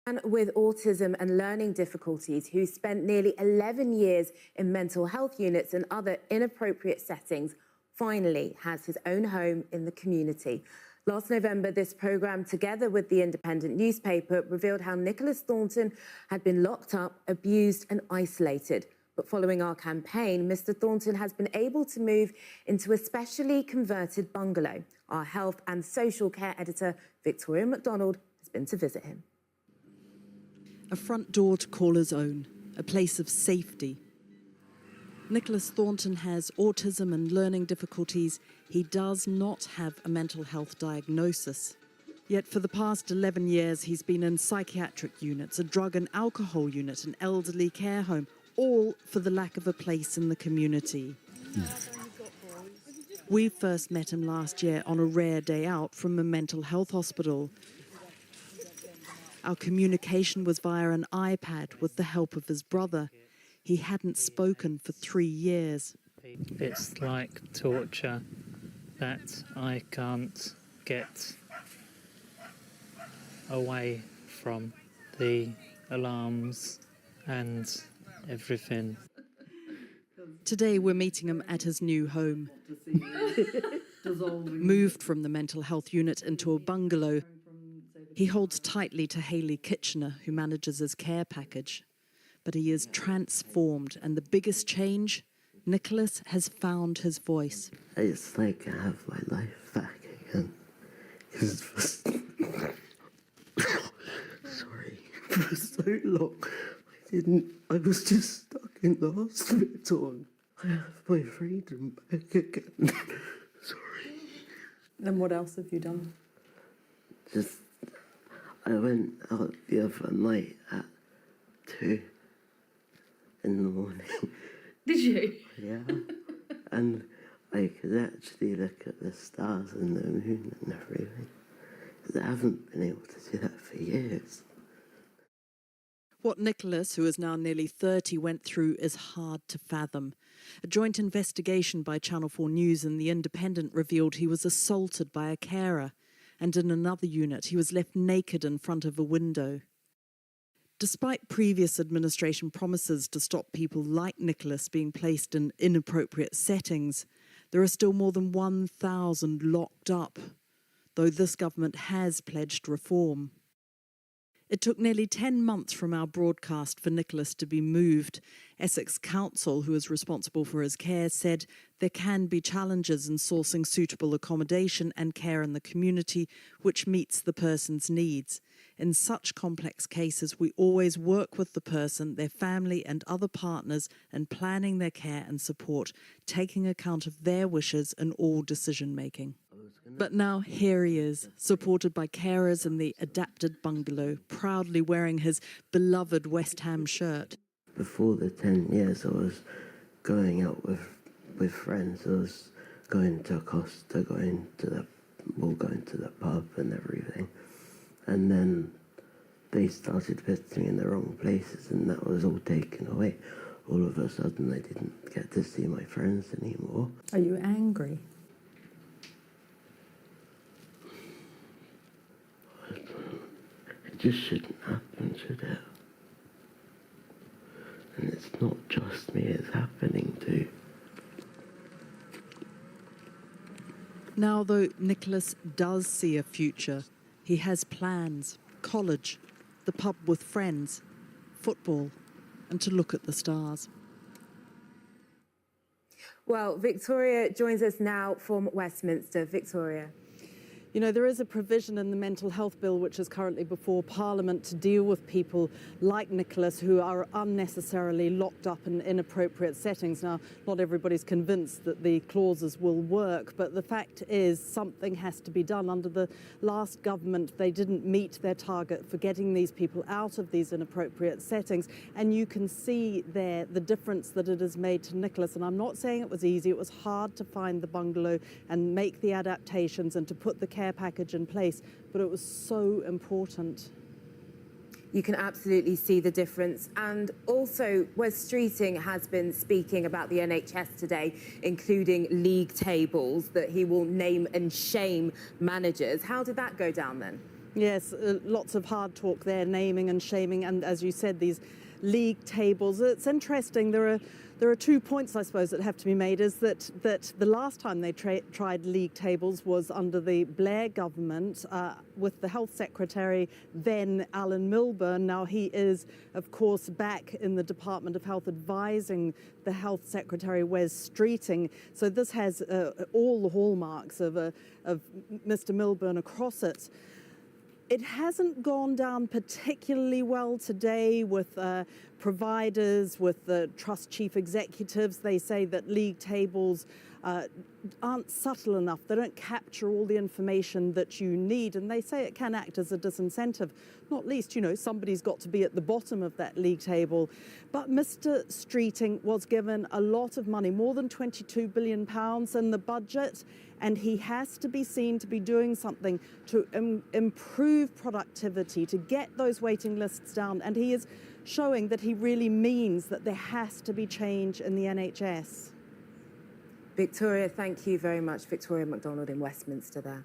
And with autism and learning difficulties, who spent nearly 11 years in mental health units and other inappropriate settings, finally has his own home in the community. Last November, this programme, together with the Independent newspaper, revealed how Nicholas Thornton had been locked up, abused and isolated. But following our campaign, Mr. Thornton has been able to move into a specially converted bungalow. Our health and social care editor, Victoria McDonald, has been to visit him. A front door to call his own, a place of safety. Nicholas Thornton has autism and learning difficulties. He does not have a mental health diagnosis. Yet for the past 11 years, he's been in psychiatric units, a drug and alcohol unit, an elderly care home, all for the lack of a place in the community. We first met him last year on a rare day out from a mental health hospital. Our communication was via an iPad with the help of his brother. He hadn't spoken for 3 years. It's like torture that I can't get away from the alarms and everything. Today we're meeting him at his new home. Moved from the mental health unit into a bungalow, he holds tightly to Hayley Kitchener, who manages his care package. But he is transformed, and the biggest change, Nicholas has found his voice. It's like I have my life back again. Sorry, for so long I was just stuck in the hospital. I have my freedom back again. Sorry. And what else have you done? I went out the other night at 2 in the morning. Did you? Yeah. And I could actually look at the stars and the moon and everything. Because I haven't been able to do that for years. What Nicholas, who is now nearly 30, went through is hard to fathom. A joint investigation by Channel 4 News and The Independent revealed he was assaulted by a carer, and in another unit he was left naked in front of a window. Despite previous administration promises to stop people like Nicholas being placed in inappropriate settings, there are still more than 1,000 locked up, though this government has pledged reform. It took nearly 10 months from our broadcast for Nicholas to be moved. Essex Council, who is responsible for his care, said there can be challenges in sourcing suitable accommodation and care in the community which meets the person's needs. In such complex cases, we always work with the person, their family and other partners in planning their care and support, taking account of their wishes in all decision-making. But now here he is, supported by carers in the adapted bungalow, proudly wearing his beloved West Ham shirt. Before the 10 years, I was going out with friends. I was going to Costa, going to the pub and everything. And then they started visiting in the wrong places, and that was all taken away. All of a sudden, I didn't get to see my friends anymore. Are you angry? It just shouldn't happen, should it? And it's not just me it's happening to. Now, though Nicholas does see a future, he has plans, college, the pub with friends, football, and to look at the stars. Well, Victoria joins us now from Westminster. Victoria. You know, there is a provision in the mental health bill which is currently before Parliament to deal with people like Nicholas who are unnecessarily locked up in inappropriate settings. Now, not everybody's convinced that the clauses will work, but the fact is something has to be done. Under the last government, they didn't meet their target for getting these people out of these inappropriate settings, and you can see there the difference that it has made to Nicholas. And I'm not saying it was easy. It was hard to find the bungalow and make the adaptations and to put the care package in place, but it was so important. You can absolutely see the difference. And also, Wes Streeting has been speaking about the NHS today, including league tables, that he will name and shame managers. How did that go down then? Yes, lots of hard talk there, naming and shaming, and as you said, these league tables. It's interesting. There are 2 points, I suppose, that have to be made. Is that the last time they tried league tables was under the Blair government with the Health Secretary, then Alan Milburn. Now he is, of course, back in the Department of Health advising the Health Secretary, Wes Streeting. So this has all the hallmarks of Mr. Milburn across it. It hasn't gone down particularly well today with providers, with the trust chief executives. They say that league tables aren't subtle enough. They don't capture all the information that you need, and they say it can act as a disincentive. Not least, somebody's got to be at the bottom of that league table. But Mr. Streeting was given a lot of money, more than £22 billion in the budget, and he has to be seen to be doing something to improve productivity, to get those waiting lists down, and he is showing that he really means that there has to be change in the NHS. Victoria, thank you very much. Victoria MacDonald in Westminster there.